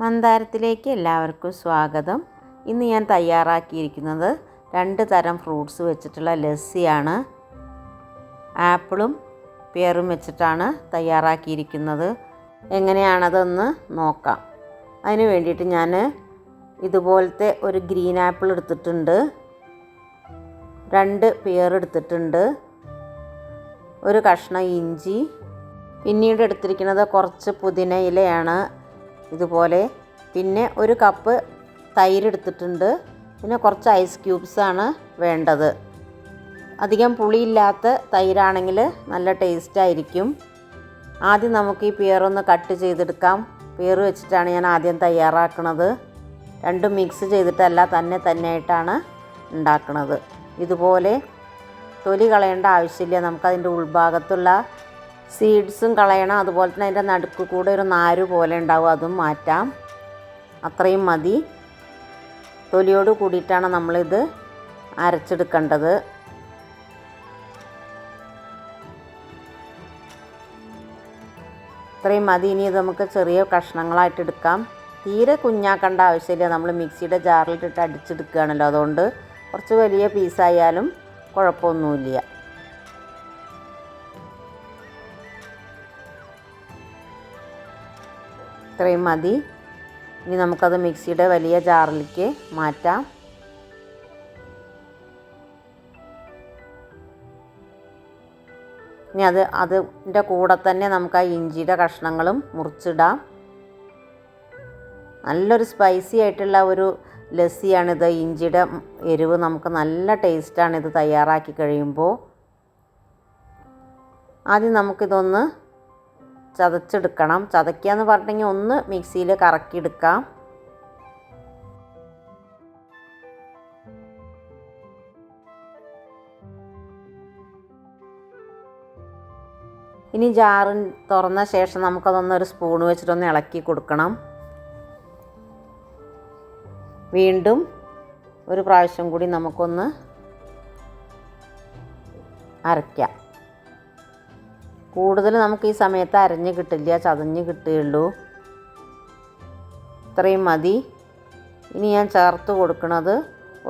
മന്ദാരത്തിലേക്ക് എല്ലാവർക്കും സ്വാഗതം. ഇന്ന് ഞാൻ തയ്യാറാക്കിയിരിക്കുന്നത് 2 തരം ഫ്രൂട്ട്സ് വെച്ചിട്ടുള്ള ലസ്സിയാണ്. ആപ്പിളും പേറും വെച്ചിട്ടാണ് തയ്യാറാക്കിയിരിക്കുന്നത്. എങ്ങനെയാണതെന്ന് നോക്കാം. അതിന് വേണ്ടിയിട്ട് ഞാൻ ഇതുപോലത്തെ ഒരു ഗ്രീൻ ആപ്പിൾ എടുത്തിട്ടുണ്ട്, 2 പേർ എടുത്തിട്ടുണ്ട്, ഒരു കഷ്ണം ഇഞ്ചി, പിന്നീട് എടുത്തിരിക്കുന്നത് കുറച്ച് പുതിന ഇലയാണ് ഇതുപോലെ, പിന്നെ ഒരു കപ്പ് തൈര് എടുത്തിട്ടുണ്ട്, പിന്നെ കുറച്ച് ഐസ് ക്യൂബ്സാണ് വേണ്ടത്. അധികം പുളിയില്ലാത്ത തൈരാണെങ്കിൽ നല്ല ടേസ്റ്റായിരിക്കും. ആദ്യം നമുക്ക് ഈ പേറൊന്ന് കട്ട് ചെയ്തെടുക്കാം. പേർ വെച്ചിട്ടാണ് ഞാൻ ആദ്യം തയ്യാറാക്കുന്നത്. രണ്ടും മിക്സ് ചെയ്തിട്ടല്ല, തന്നെയായിട്ടാണ് ഉണ്ടാക്കുന്നത്. ഇതുപോലെ തൊലി കളയേണ്ട ആവശ്യമില്ല. നമുക്കതിൻ്റെ ഉൾഭാഗത്തുള്ള സീഡ്സും കളയണം. അതുപോലെ തന്നെ അതിൻ്റെ നടുക്ക് കൂടെ ഒരു നാര് പോലെ ഉണ്ടാവും, അതും മാറ്റാം. അത്രയും മതി. തൊലിയോട് കൂടിയിട്ടാണ് നമ്മളിത് അരച്ചെടുക്കേണ്ടത്. ഇത്രയും മതി. ഇനി ഇത് നമുക്ക് ചെറിയ കഷ്ണങ്ങളായിട്ട് എടുക്കാം. തീരെ കുഞ്ഞാക്കേണ്ട ആവശ്യമില്ല. നമ്മൾ മിക്സിയുടെ ജാറിലിട്ടിട്ട് അടിച്ചെടുക്കുകയാണല്ലോ, അതുകൊണ്ട് കുറച്ച് വലിയ പീസായാലും കുഴപ്പമൊന്നുമില്ല. ഇത്രയും മതി. ഇനി നമുക്കത് മിക്സിയുടെ വലിയ ജാറിലേക്ക് മാറ്റാം. ഇനി അതിൻ്റെ കൂടെ തന്നെ നമുക്ക് ആ ഇഞ്ചിയുടെ കഷ്ണങ്ങളും മുറിച്ചിടാം. നല്ലൊരു സ്പൈസി ആയിട്ടുള്ള ഒരു ലസ്സിയാണിത്. ഇഞ്ചിയുടെ എരിവ് നമുക്ക് നല്ല ടേസ്റ്റാണ് ഇത് തയ്യാറാക്കി കഴിയുമ്പോൾ. ആദ്യം നമുക്കിതൊന്ന് ചതച്ചെടുക്കണം. ചതയ്ക്കുക എന്ന് പറഞ്ഞിട്ടുണ്ടെങ്കിൽ ഒന്ന് മിക്സിയിൽ കറക്കിയെടുക്കാം. ഇനി ജാറ് തുറന്ന ശേഷം നമുക്കതൊന്നൊരു സ്പൂൺ വെച്ചിട്ടൊന്ന് ഇളക്കി കൊടുക്കണം. വീണ്ടും ഒരു പ്രാവശ്യം കൂടി നമുക്കൊന്ന് അരയ്ക്കാം. കൂടുതൽ നമുക്ക് ഈ സമയത്ത് അരഞ്ഞ് കിട്ടില്ല, ചതഞ്ഞ് കിട്ടുകയുള്ളൂ. ഇത്രയും മതി. ഇനി ഞാൻ ചേർത്ത് കൊടുക്കുന്നത്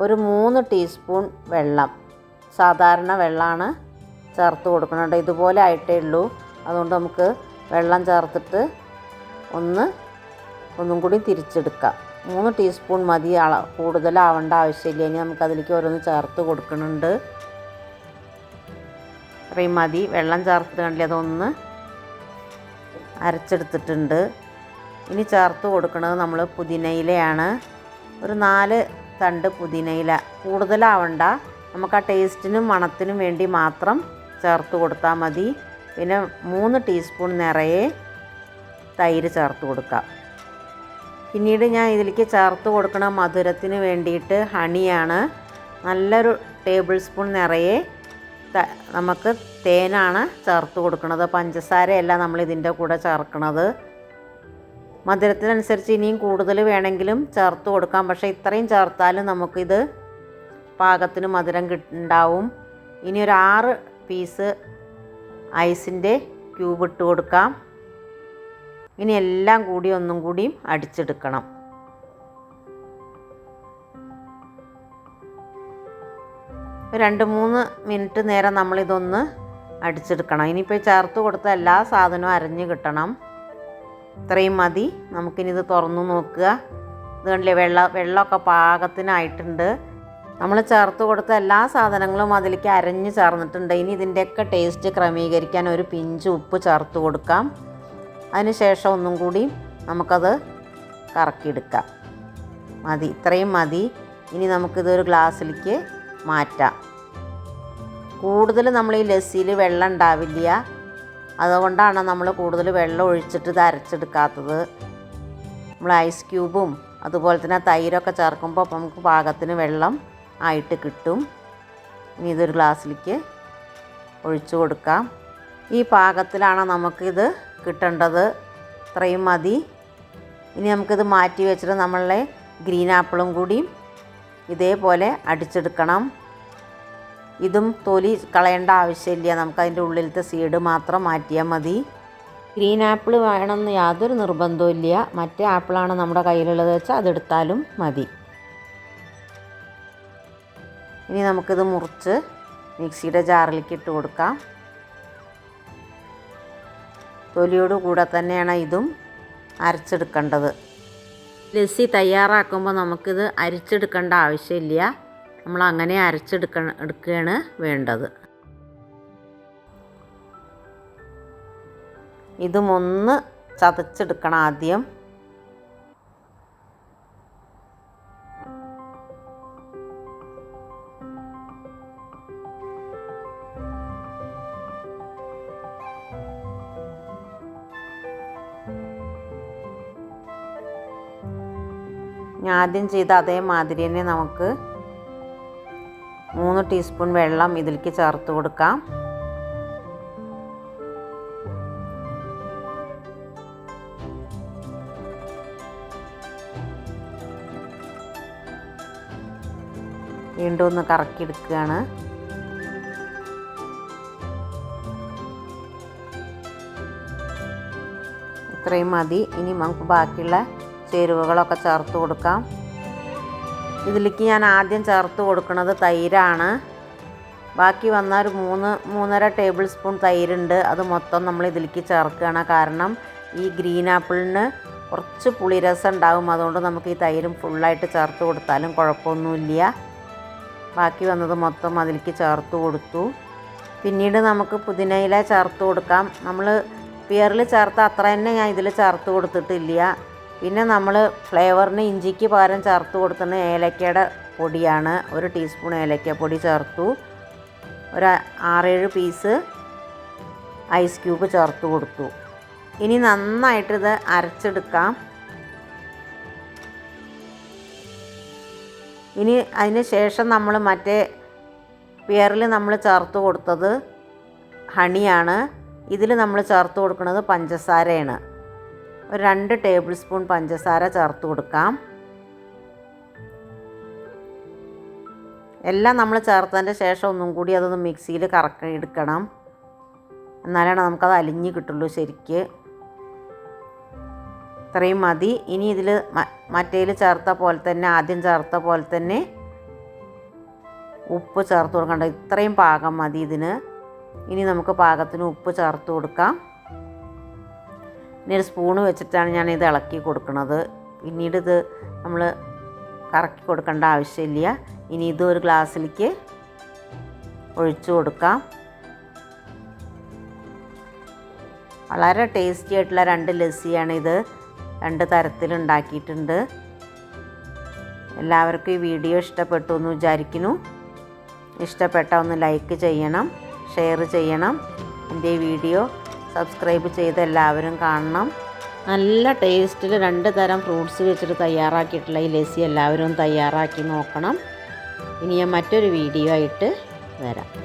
ഒരു 3 ടീസ്പൂൺ വെള്ളം, സാധാരണ വെള്ളമാണ് ചേർത്ത് കൊടുക്കുന്നത്. ഇതുപോലെ ആയിട്ടേ ഉള്ളൂ. അതുകൊണ്ട് നമുക്ക് വെള്ളം ചേർത്തിട്ട് ഒന്നും കൂടി തിരിച്ചെടുക്കാം. 3 ടീസ്പൂൺ മതി, കൂടുതലാവേണ്ട ആവശ്യമില്ല. ഇനി നമുക്കതിലേക്ക് ഓരോന്ന് ചേർത്ത് കൊടുക്കുന്നുണ്ട്. ഇത്രയും മതി. വെള്ളം ചേർത്ത് കണ്ടില്ല, അതൊന്ന് അരച്ചെടുത്തിട്ടുണ്ട്. ഇനി ചേർത്ത് കൊടുക്കുന്നത് നമ്മൾ പുതിനയിലയാണ്. ഒരു 4 തണ്ട് പുതിനയില, കൂടുതലാവണ്ട. നമുക്ക് ആ ടേസ്റ്റിനും മണത്തിനും വേണ്ടി മാത്രം ചേർത്ത് കൊടുത്താൽ മതി. പിന്നെ 3 ടീസ്പൂൺ നിറയെ തൈര് ചേർത്ത് കൊടുക്കാം. പിന്നീട് ഞാൻ ഇതിലേക്ക് ചേർത്ത് കൊടുക്കുന്ന മധുരത്തിന് വേണ്ടിയിട്ട് ഹണിയാണ്. നല്ലൊരു ടേബിൾ സ്പൂൺ നിറയെ നമുക്ക് തേനാണ് ചേർത്ത് കൊടുക്കുന്നത്. പഞ്ചസാരയല്ല നമ്മൾ ഇതിൻ്റെ കൂടെ ചേർക്കുന്നത്. മധുരത്തിനനുസരിച്ച് ഇനിയും കൂടുതൽ വേണമെങ്കിലും ചേർത്ത് കൊടുക്കാം. പക്ഷേ ഇത്രയും ചേർത്താലും നമുക്കിത് പാകത്തിന് മധുരം ഉണ്ടാവും. ഇനി ഒരു 6 പീസ് ഐസിൻ്റെ ക്യൂബ് ഇട്ട് കൊടുക്കാം. ഇനി എല്ലാം കൂടി ഒന്നും കൂടിയും അടിച്ചെടുക്കണം. ഒരു 2-3 മിനിറ്റ് നേരം നമ്മളിതൊന്ന് അടിച്ചെടുക്കണം. ഇനിയിപ്പോൾ ചേർത്ത് കൊടുത്ത എല്ലാ സാധനവും അരഞ്ഞ് കിട്ടണം. ഇത്രയും മതി. നമുക്കിനി ഇത് തുറന്നു നോക്കുക. ഇത് കണ്ടില്ലേ, വെള്ളമൊക്കെ പാകത്തിനായിട്ടുണ്ട്. നമ്മൾ ചേർത്ത് കൊടുത്ത എല്ലാ സാധനങ്ങളും അതിലേക്ക് അരഞ്ഞ് ചേർന്നിട്ടുണ്ട്. ഇനി ഇതിൻ്റെയൊക്കെ ടേസ്റ്റ് ക്രമീകരിക്കാൻ ഒരു പിഞ്ച് ഉപ്പ് ചേർത്ത് കൊടുക്കാം. അതിന് ശേഷം ഒന്നും കൂടി നമുക്കത് കറക്കിയെടുക്കാം. മതി, ഇത്രയും മതി. ഇനി നമുക്കിതൊരു ഗ്ലാസ്സിലേക്ക് മാറ്റാം. കൂടുതൽ നമ്മൾ ഈ ലസ്സിയിൽ വെള്ളം ഉണ്ടാവില്ല, അതുകൊണ്ടാണ് നമ്മൾ കൂടുതൽ വെള്ളം ഒഴിച്ചിട്ട് ഇത് അരച്ചെടുക്കാത്തത്. നമ്മൾ ഐസ് ക്യൂബും അതുപോലെ തന്നെ തൈരൊക്കെ ചേർക്കുമ്പോൾ നമുക്ക് പാകത്തിന് വെള്ളം ആയിട്ട് കിട്ടും. ഇനി ഇതൊരു ഗ്ലാസ്സിലേക്ക് ഒഴിച്ചു കൊടുക്കാം. ഈ പാകത്തിലാണ് നമുക്കിത് കിട്ടേണ്ടത്. ഇത്രയും മതി. ഇനി നമുക്കിത് മാറ്റി വെച്ചിട്ട് നമ്മളെ ഗ്രീൻ ആപ്പിളും കൂടി ഇതേപോലെ അടിച്ചെടുക്കണം. ഇതും തൊലി കളയേണ്ട ആവശ്യമില്ല. നമുക്കതിൻ്റെ ഉള്ളിലത്തെ സീഡ് മാത്രം മാറ്റിയാൽ മതി. ഗ്രീൻ ആപ്പിൾ വേണമെന്ന് യാതൊരു നിർബന്ധവും ഇല്ല. മറ്റേ ആപ്പിളാണ് നമ്മുടെ കയ്യിലുള്ളത് വെച്ചാൽ അതെടുത്താലും മതി. ഇനി നമുക്കിത് മുറിച്ച് മിക്സിയുടെ ജാറിലേക്ക് ഇട്ട് കൊടുക്കാം. തൊലിയോട് കൂടെ തന്നെയാണ് ഇതും അരച്ചെടുക്കേണ്ടത്. ലസ്സി തയ്യാറാക്കുമ്പോൾ നമുക്കിത് അരിച്ചെടുക്കേണ്ട ആവശ്യമില്ല. നമ്മൾ അങ്ങനെ എടുക്കുകയാണ് വേണ്ടത്. ഇതും ഒന്ന് ചതച്ചെടുക്കണം ആദ്യം. ഞാൻ ആദ്യം ചെയ്ത അതേമാതിരി തന്നെ നമുക്ക് 3 ടീസ്പൂൺ വെള്ളം ഇതിലേക്ക് ചേർത്ത് കൊടുക്കാം. വീണ്ടും ഒന്ന് കറക്കിയെടുക്കുകയാണ്. ഇത്രയും മതി. ഇനി നമുക്ക് ബാക്കിയുള്ള ചേരുവകളൊക്കെ ചേർത്ത് കൊടുക്കാം. ഇതിലേക്ക് ഞാൻ ആദ്യം ചേർത്ത് കൊടുക്കുന്നത് തൈരാണ്. ബാക്കി വന്ന ഒരു 3-3.5 ടേബിൾ സ്പൂൺ തൈരുണ്ട്. അത് മൊത്തം നമ്മൾ ഇതിലേക്ക് ചേർക്കുകയാണ്. കാരണം ഈ ഗ്രീൻ ആപ്പിളിന് കുറച്ച് പുളിരസം ഉണ്ടാകും. അതുകൊണ്ട് നമുക്ക് ഈ തൈരും ഫുള്ളായിട്ട് ചേർത്ത് കൊടുത്താലും കുഴപ്പമൊന്നുമില്ല. ബാക്കി വന്നത് മൊത്തം അതിലേക്ക് ചേർത്ത് കൊടുത്തു. പിന്നീട് നമുക്ക് പുതിനയില ചേർത്ത് കൊടുക്കാം. നമ്മൾ പിയറിൽ ചേർത്ത അത്ര തന്നെ ഞാൻ ഇതിൽ ചേർത്ത് കൊടുത്തിട്ടില്ല. പിന്നെ നമ്മൾ ഫ്ലേവറിന് ഇഞ്ചിക്ക് പകരം ചേർത്ത് കൊടുക്കുന്ന ഏലക്കയുടെ പൊടിയാണ്. 1 ടീസ്പൂൺ ഏലക്കപ്പൊടി ചേർത്തു. ഒരു 6-7 പീസ് ഐസ് ക്യൂബ് ചേർത്ത് കൊടുത്തു. ഇനി നന്നായിട്ടിത് അരച്ചെടുക്കാം. ഇനി അതിന് ശേഷം നമ്മൾ മറ്റേ പിയറിൽ നമ്മൾ ചേർത്ത് കൊടുത്തത് ഹണിയാണ്. ഇതിൽ നമ്മൾ ചേർത്ത് കൊടുക്കുന്നത് പഞ്ചസാരയാണ്. ഒരു 2 ടേബിൾ സ്പൂൺ പഞ്ചസാര ചേർത്ത് കൊടുക്കാം. എല്ലാം നമ്മൾ ചേർത്തതിൻ്റെ ശേഷം ഒന്നും കൂടി അതൊന്ന് മിക്സിയിൽ എടുക്കണം. എന്നാലാണ് നമുക്കത് അലിഞ്ഞ് കിട്ടുള്ളൂ ശരിക്ക്. ഇത്രയും മതി. ഇനി ഇതിൽ മറ്റേതിൽ ചേർത്ത പോലെ തന്നെ ആദ്യം ചേർത്ത പോലെ തന്നെ ഉപ്പ് ചേർത്ത് കൊടുക്കേണ്ട. ഇത്രയും പാകം മതി ഇതിന്. ഇനി നമുക്ക് പാകത്തിന് ഉപ്പ് ചേർത്ത് കൊടുക്കാം. ഇനി ഒരു സ്പൂണ് വെച്ചിട്ടാണ് ഞാനിത് ഇളക്കി കൊടുക്കുന്നത്. പിന്നീട് ഇത് നമ്മൾ കറക്കി കൊടുക്കേണ്ട ആവശ്യമില്ല. ഇനി ഇത് ഒരു ഗ്ലാസ്സിലേക്ക് ഒഴിച്ചു കൊടുക്കാം. വളരെ ടേസ്റ്റി ആയിട്ടുള്ള 2 ലസ്സിയാണിത്. 2 തരത്തിലുണ്ടാക്കിയിട്ടുണ്ട്. എല്ലാവർക്കും ഈ വീഡിയോ ഇഷ്ടപ്പെട്ടു എന്ന് വിചാരിക്കുന്നു. ഇഷ്ടപ്പെട്ടാൽ ഒന്ന് ലൈക്ക് ചെയ്യണം, ഷെയർ ചെയ്യണം. എൻ്റെ ഈ വീഡിയോ സബ്സ്ക്രൈബ് ചെയ്ത് എല്ലാവരും കാണണം. നല്ല ടേസ്റ്റിൽ 2 തരം ഫ്രൂട്ട്സ് വെച്ചിട്ട് തയ്യാറാക്കിയിട്ടുള്ള ഈ ലസ്സി എല്ലാവരും തയ്യാറാക്കി നോക്കണം. ഇനി ഞാൻ മറ്റൊരു വീഡിയോ ആയിട്ട് വരാം.